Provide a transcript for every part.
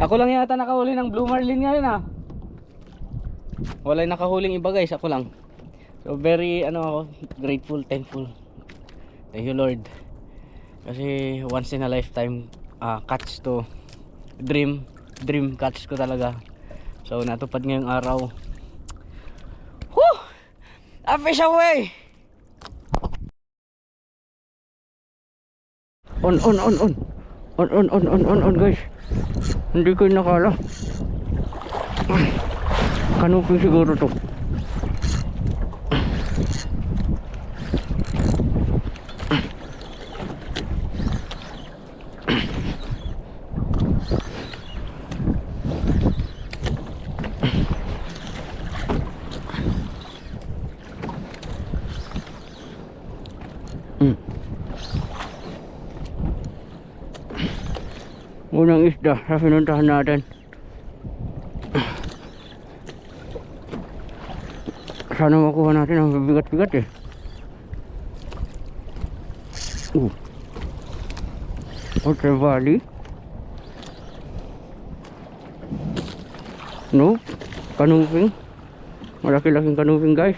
Ako lang yata nakahuli ng blue marlin ngayon ah. Wala yung nakahuling iba guys, ako lang. So very ako, grateful, thankful. Thank you Lord. Kasi once in a lifetime catch to. Dream catch ko talaga. So natupad ngayong araw. Woo! A fish away! On guys. Hindi ko nakala. Kanuping siguro to. Unang isda sa pinuntahan natin. Sana makuha natin ang bigat-bigat eh. Outer Valley. Nope. Kanuping. Malaki-laking kanuping guys.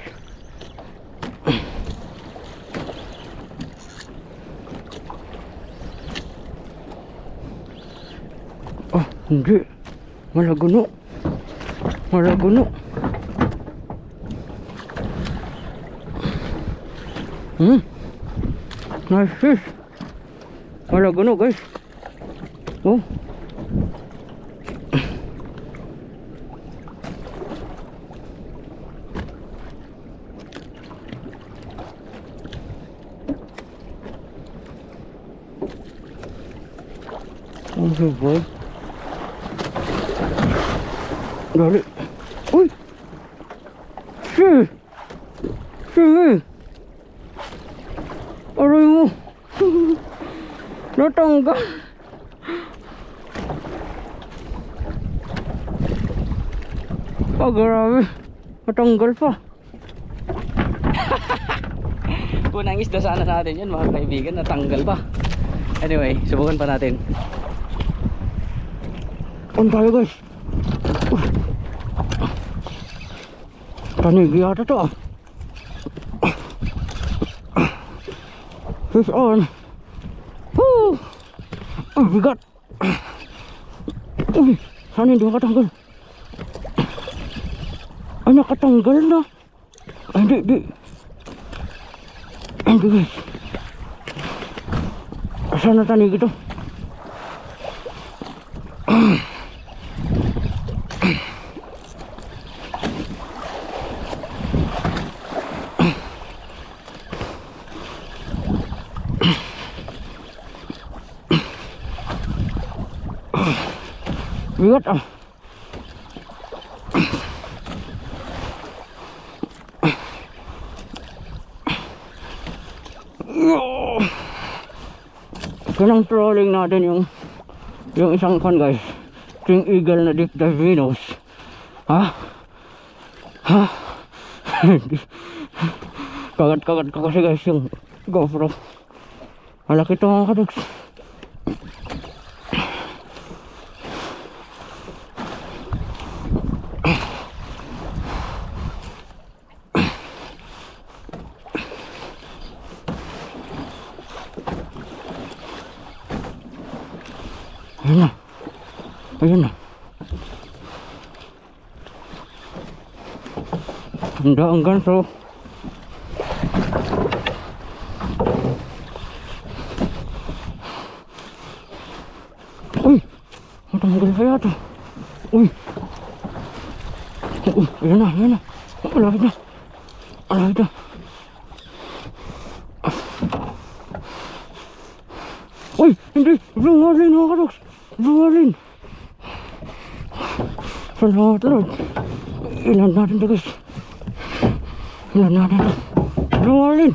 Hindi. Malaguno. Nice fish. Malaguno guys. Oh. Okay boy. Dali. Uy. Sige. Aray mo. Natanggal. Grabe. Natanggal pa. Unang isda sana natin yun mga kaibigan. Natanggal pa. Anyway, subukan pa natin. On tayo guys. Tanigi yata to ah. Fish on. Woo! Ang bigat. Uy, sana hindi makatanggal. Ay, nakatanggal na. Ay, hindi. Hindi guys. Sana tanigi to. Bigat ah. Ganang trolling natin yung isang kan guys. King Eagle na Deep Dive Venus. Ha? Kagat ko kasi guys yung GoPro. Malaki to mga kadugs. Ayun na. Handa ang ganso. Uy, matanggal pa yata. Uy. Ayun na. Malapit na. Uy, hindi. Blue marlin mga kadoks. Blue marlin. Salamat Lord. Ilan natin ito guys. Blue marlin.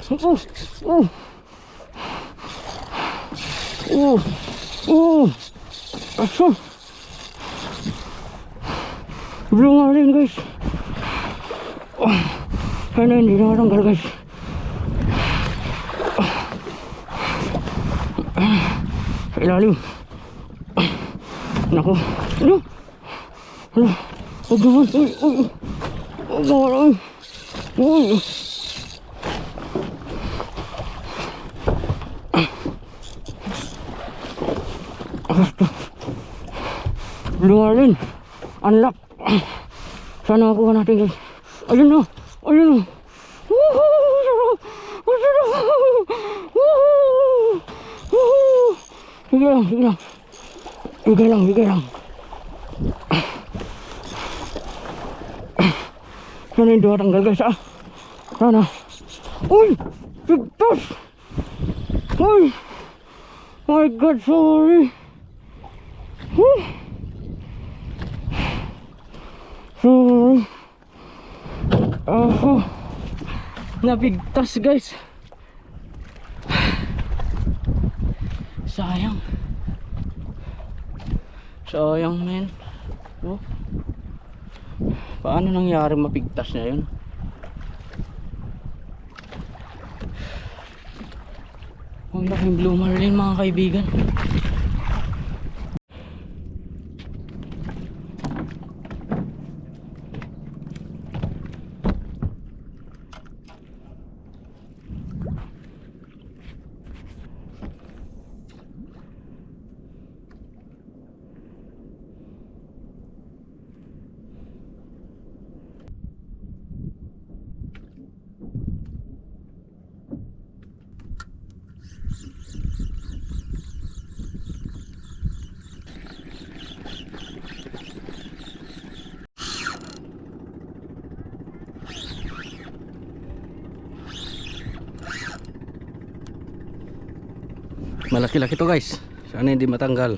Aso. Blue marlin guys. Kaya hindi na matanggal guys. Sa ilalim. Naku. Ano? Ano? Huwag naman. Uy, uy. Huwag naman. Uy. Uy. Lumalin. Unlock. Sana nakuha natin guys. Ayun na. Ayun na. Sige lang, sige lang. Bigay lang, bigay lang. Sana yung dua tanggal guys ah. Sana. Uy! Pigtas! Uy! My God, sorry. Sorry. Napigtas guys. Sayang. Sayang men. Oh. Paano nangyari mapigtas na yun? Ang laking blue marlin mga kaibigan. Malaki-laki to guys. Sana hindi matanggal.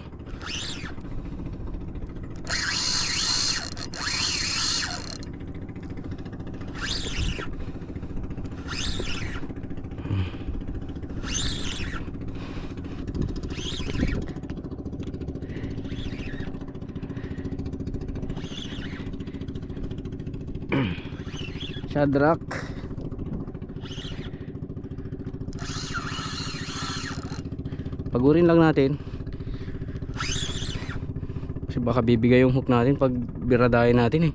Shadrack. Pagurin lang natin kasi baka bibigay yung hook natin pag biradahin natin eh.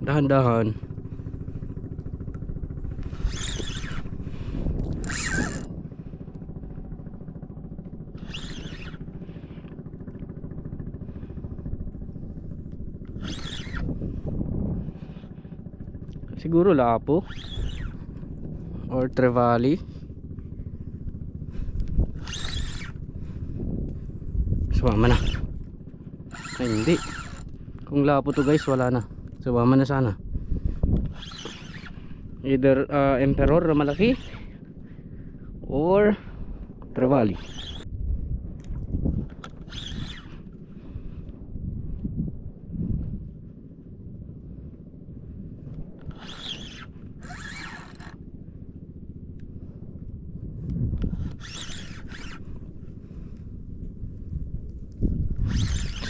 Dahan-dahan. Siguro lapo or trevally. Sumama na. Ay hindi. Kung lapo to guys wala na. Sumama na sana. Either emperor na malaki or trevally.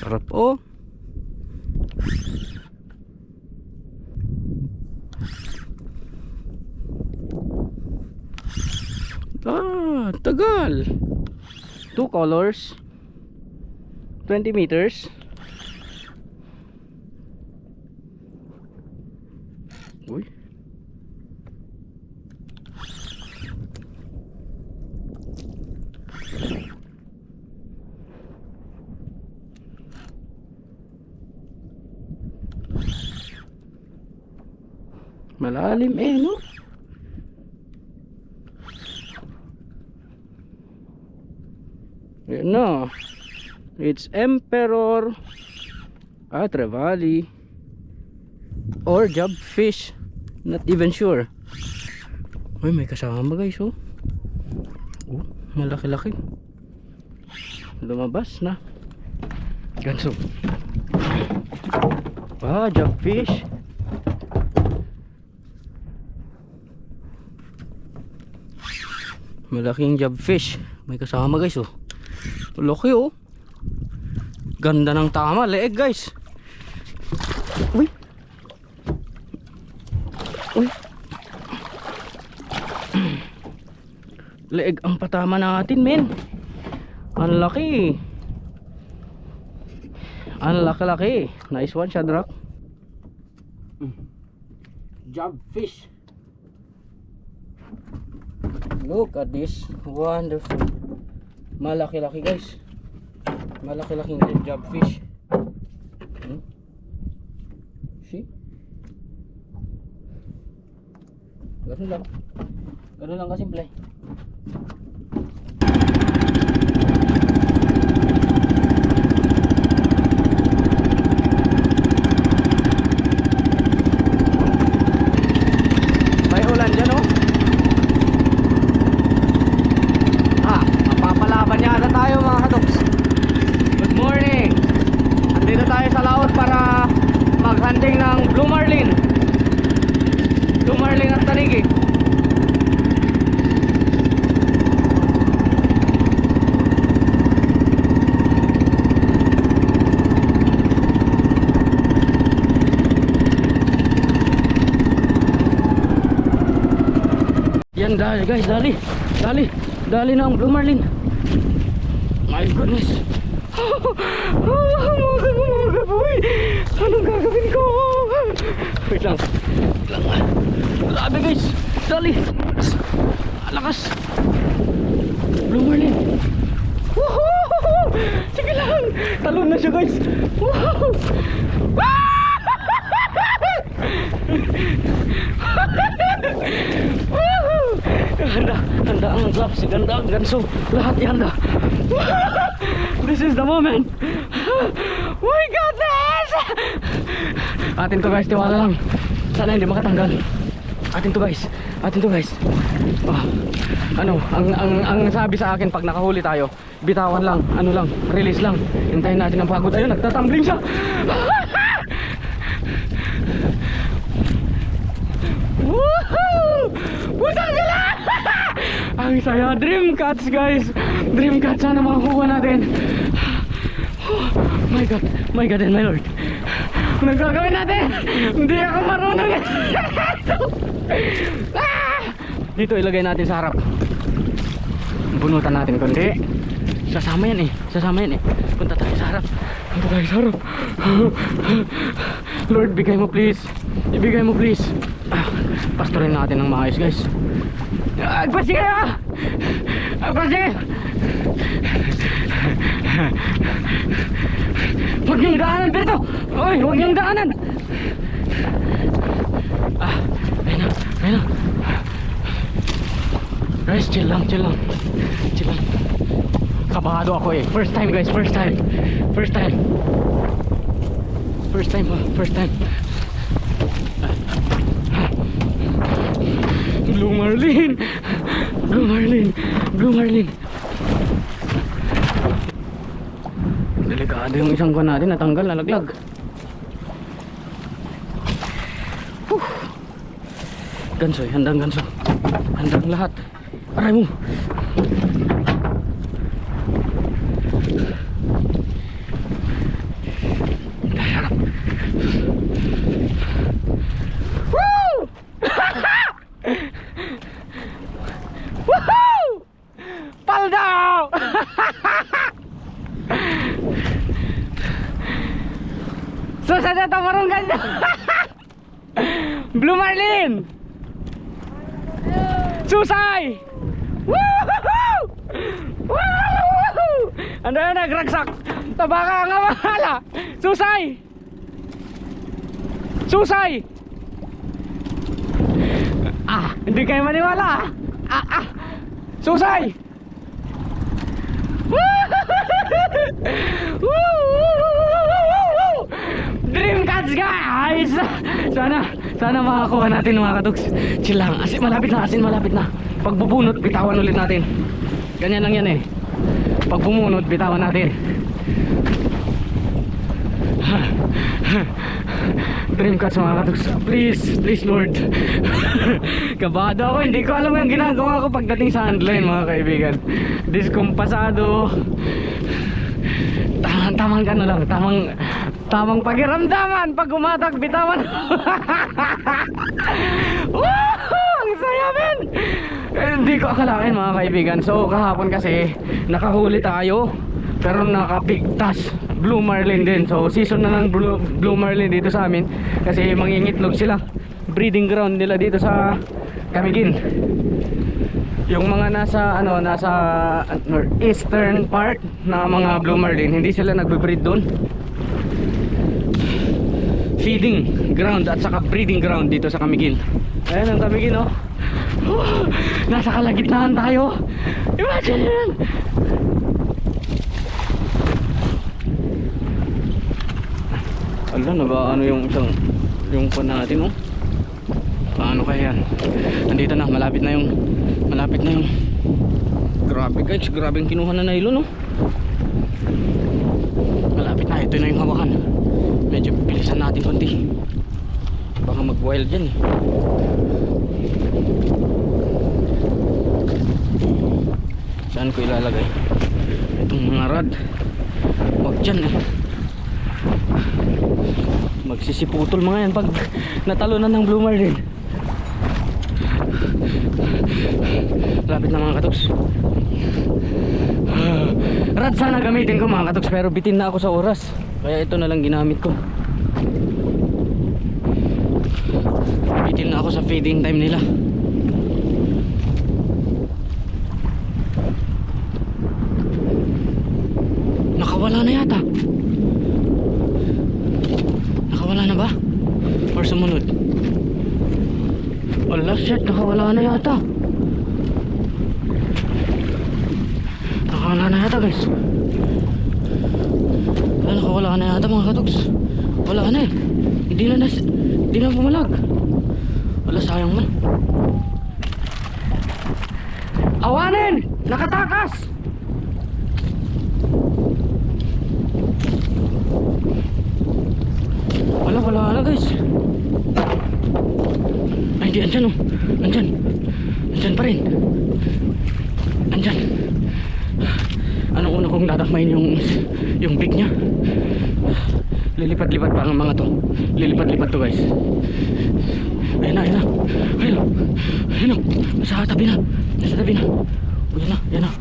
Sarap oh. Tagal. 2 colors. 20 meters. Uy. Malalim eh no. Yun no. It's emperor trevally or jobfish, not even sure. Uy, may kasama guys oh. Oh, malaki-laki. Lumabas na. Ganso. Jobfish. Malaking jobfish. May kasama guys oh. Laki oh. Ganda ng tama, leeg guys. Uy. Uy. Leeg ang patama natin men. Ang laki. Ang laki-laki. Nice one, Shadrack. Job fish. Look at this. Wonderful. Malaki-laki guys. Malaki-laking job fish. See? Ganun lang. Ganun lang kasimple. May ulan dyan oh. Mapapalaban yata tayo mga katoks. Good morning. Andito tayo sa laot para maghunting ng blue marlin. Blue marlin at tanigi. Yan, dali guys, dali na ang blue marlin. My goodness. Anong gagawin ko? Wait lang. Grabe guys, dali. Lakas. Blue marlin. Woohoo! Sige lang. Talon na siya guys. Woohoo! Handa ang gloves, ganda ang ganso, lahat ihanda. This is the moment. We got this. Atin to guys, tiwala lang. Sana hindi makatanggal. Atin to guys. Oh, ano, ang sabi sa akin pag nakahuli tayo, bitawan lang, ano lang, release lang. Hintayin natin ang pagod. Ayun, nagtatumbling siya. Woohoo! Pusang sila! Ang saya, dream catch guys. Dream catch, sana makakuha natin. Oh, my God and my Lord. Anong gagawin natin? Hindi ako marunong. Dito ilagay natin sa harap. Bunutan natin kundi sasama yan eh. Punta tayo sa harap. Lord, bigay mo please. Ibigay mo please. Pastorin natin ng maayos guys. Agpasig kayo! Agpasig! Huwag niyong daanan, Berto! Oy, huwag niyong daanan! Ayun na. Guys, chill lang. Kabado ako eh. First time guys, first time. Blue marlin. Delikado yung isang kuwan natin, natanggal, nalaglag. Ganso, handang lahat. Aray mo. Harap. Woo! Woohoo! Paldo! Susah na tamarong ganda. Blue marlin. Susay! Woohoo! Woohoo! Ano yan, nagragsak? Tabaka nga mahala! Susay! Hindi kayo maniwala! Susay! Dream catch guys! Sana makakuha natin mga katuks. Chill lang, asin malapit na. Pag bubunot, bitawan ulit natin. Ganyan lang yan eh. Pag bumunot, bitawan natin. Dream catch mga katuks. Please Lord. Kabado ako, hindi ko alam yung ginagawa ko pagdating sa handline mga kaibigan. Diskumpasado. Tamang ano lang, tamang pakiramdaman pag umatak, bitawan. Ang saya men. Hindi ko akalain mga kaibigan. So kahapon kasi nakahuli tayo pero nakapigtas. blue marlin din. So season na ng blue marlin dito sa amin kasi mangingitlog sila. Breeding ground nila dito sa Camiguin. Yung mga nasa eastern part na mga blue marlin, hindi sila nagbe-breed doon. Feeding ground at saka breeding ground dito sa Camiguin. Ayan ang Camiguin, oh. Nasa kalagitnaan tayo. Imagine yan. Ala, ano yung isang yung pan natin, oh. Paano kaya yan? Nandito na, malapit na yung grabe guys, grabe yung kinuha na nylon, oh. Malapit na, ito na yung hawakan. Medyo bilisan natin konti, baka mag wild dyan eh. Saan ko ilalagay itong mga rod? Huwag dyan eh, magsisiputol mga yan pag natalunan ng blue marlin. Lapit na mga katoks. Rod sana gamitin ko mga katoks, pero bitin na ako sa oras, kaya ito na lang ginamit ko. Bitin na ako sa feeding time nila. Nakawala na yata. Nakawala na ba? Or sumunod? Wala, shit, nakawala na yata. Nakawala na yata guys. Nakawala na yata mga katoks. Wala na eh. Hindi na pumalag. Wala, sayang man. Awanin! Nakatakas! Wala na guys. Ay, hindi, andyan oh. Andyan pa rin. Andyan. Anong una kong dadakmain yung big nya. Lilipat-lipat pa ang mga to. Lilipat-lipat to guys. Ayun na. Nasa tabi na. O, yan na.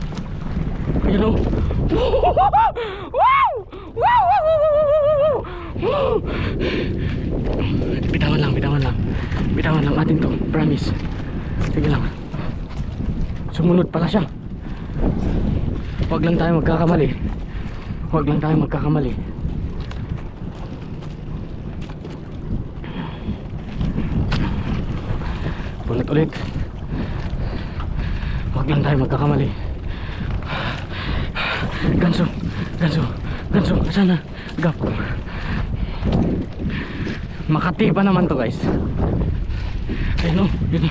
Ayan o. Wow! Bitawan lang atin to. Promise. Sige lang. Sumunod pala siya. Huwag lang tayo magkakamali. Punot ulit. Huwag lang tayo magkakamali. Ganso. Asan na? Gap. Makati pa naman to guys. Ayun o. Yun.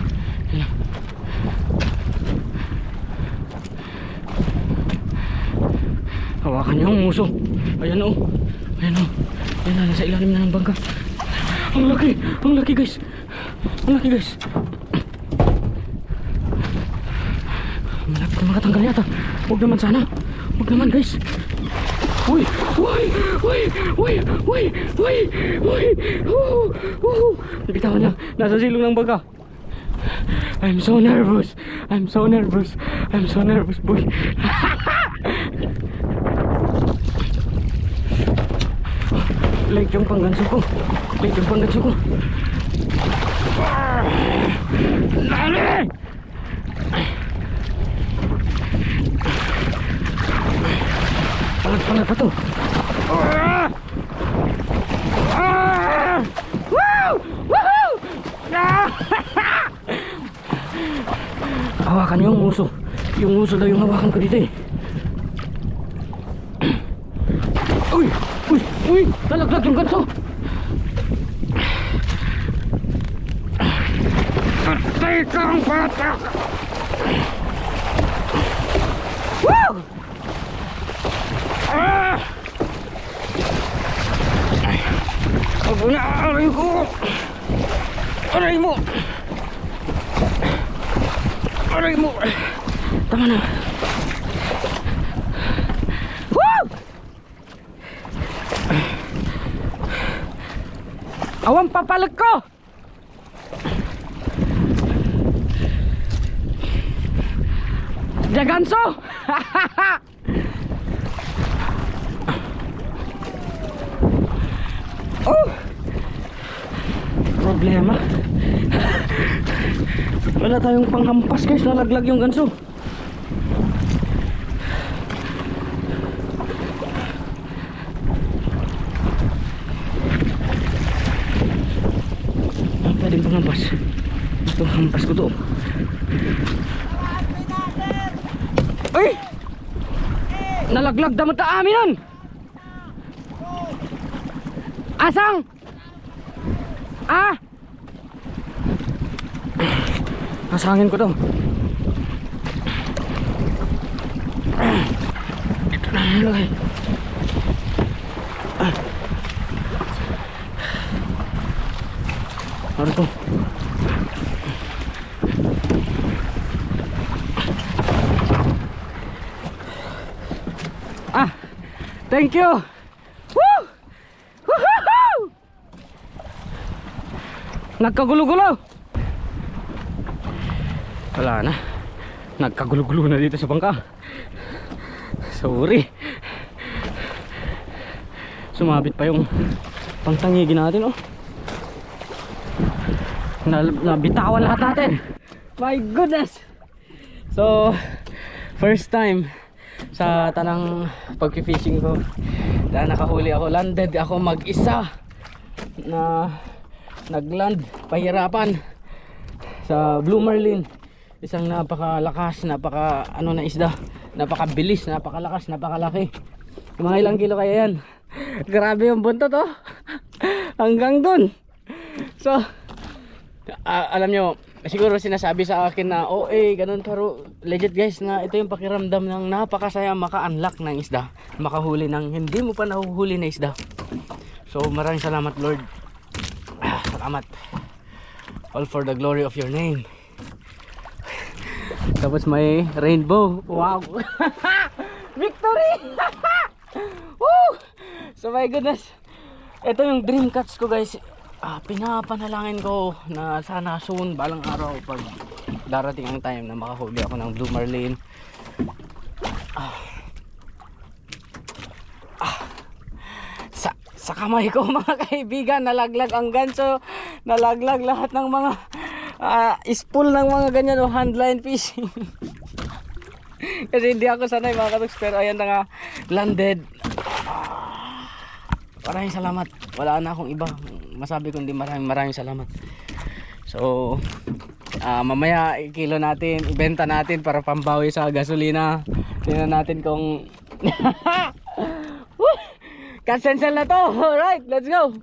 Hawakan niyo ang muso. Ayan o. Ayan na, nasa ilalim na ng bangka. Ang laki guys. Malapit na makatanggal yata. Huwag naman guys. Uy. Bitawan lang. Nasa silong ng bangka. I'm so nervous, boy. Late yung pangganso ko. Lali! Palag pa to. Woohoo! Hawakan niyo yung uso. Yung uso daw yung hawakan ko dito eh. Uy! Nalaglag yung ganso. Patay kang bata! Woo! Ako na, aray ko! Aray mo! Tama na. Woo! Awang papalag ko! Jaganso! Oh! Problema. Wala tayong panghampas guys, nalaglag yung ganso. Ang pwedeng panghampas. Itong hampas ko to. Ay! Nalaglag damot na amin nun! Asang! Ah! Asangin ko to. Ito na nalagay. Ano to? Ah! Thank you! Woo! Woohoo! Nagkagulo-gulo! Wala na. Nagkagulo-gulo na dito sa bangka. Sorry. Sumabit pa yung pangtangigi natin, oh. Nabitawan lahat natin. My goodness. So, first time sa tanang pag-fishing ko na nakahuli ako. Landed ako mag-isa na nagland, pahirapan sa Blue Marlin. Isang napakalakas, na isda, napakabilis, napakalakas, napakalaki. Mga ilang kilo kaya yan. Grabe yung buntot, oh. Hanggang dun. So alam nyo, siguro sinasabi sa akin na ganun, pero legit guys, na ito yung pakiramdam ng napakasaya maka-unlock ng isda, makahuli ng hindi mo pa nahuhuli na isda. So maraming salamat Lord. Salamat. All for the glory of your name. Tapos may rainbow. Wow. Victory. Woo! So my goodness, ito yung dream catch ko guys. Pinapanalangin ko na sana soon, balang araw, pag darating ang time na makahuli ako ng Blue Marlin, sa kamay ko mga kaibigan, nalaglag ang ganso, nalaglag lahat ng mga spool ng mga ganyan, o handline fishing. Kasi hindi ako sanay mga katuks, pero ayan na nga, landed. Maraming salamat. Wala na akong iba masabi kundi maraming salamat. So mamaya ikilo natin, ibenta natin para pambawi sa gasolina. Tingnan natin kung cancel na to. Alright, let's go.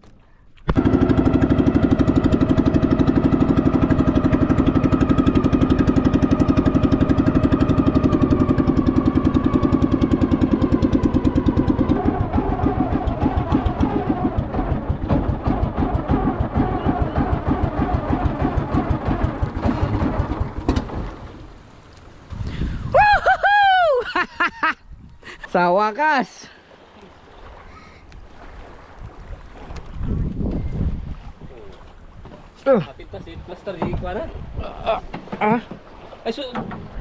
Sa wakas. Kapit pa si plaster di kuara. Ay so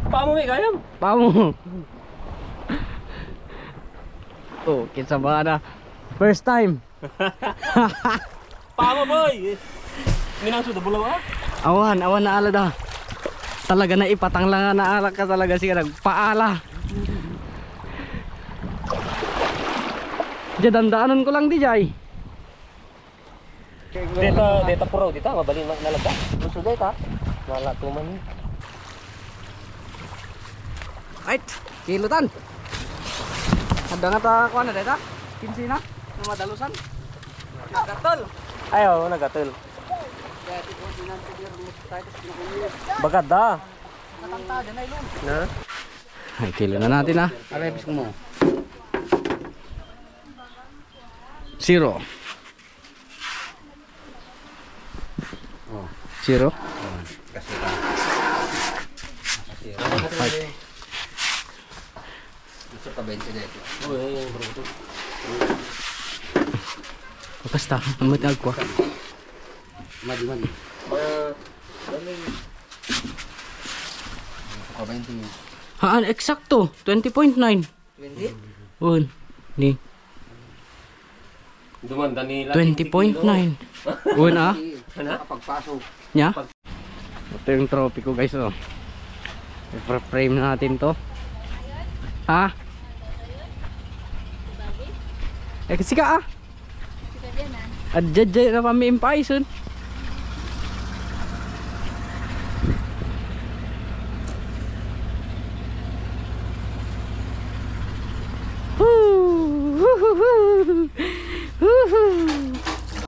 paamo may kayam. Paamo. Oh, kinsa ba na? First time. Paamo boy. Minang sudah bulaw ah. Awan na alada. Talaga na ipatang lang na alak ka talaga siya nagpaala. Dandaanan ko lang di jay. Deta pro dita mabali nalaga. Gusto deta. Wala tuman. Right, kilutan. Ada nga ta kuan na deta? Kinsi na? Madalusan. Gatol. Ayo nagatol. Bagada. Na. Ay, kilo na natin ah. Arebis mo. 0. 0. Kasi Right. Gusto ka 20 dito. Uy, bro. Basta, amat agwa. Madi. Oh, 20. Haan, eksakto. 20.9. 20? Un. Ni. Dumanda nila. 20.9. Una. Ano? Pagpasok. Nya? Ito yung trophy ko guys oh. I-frame natin to. Ha? Eh kasi ka ah. Adjadjay na kami impaisun.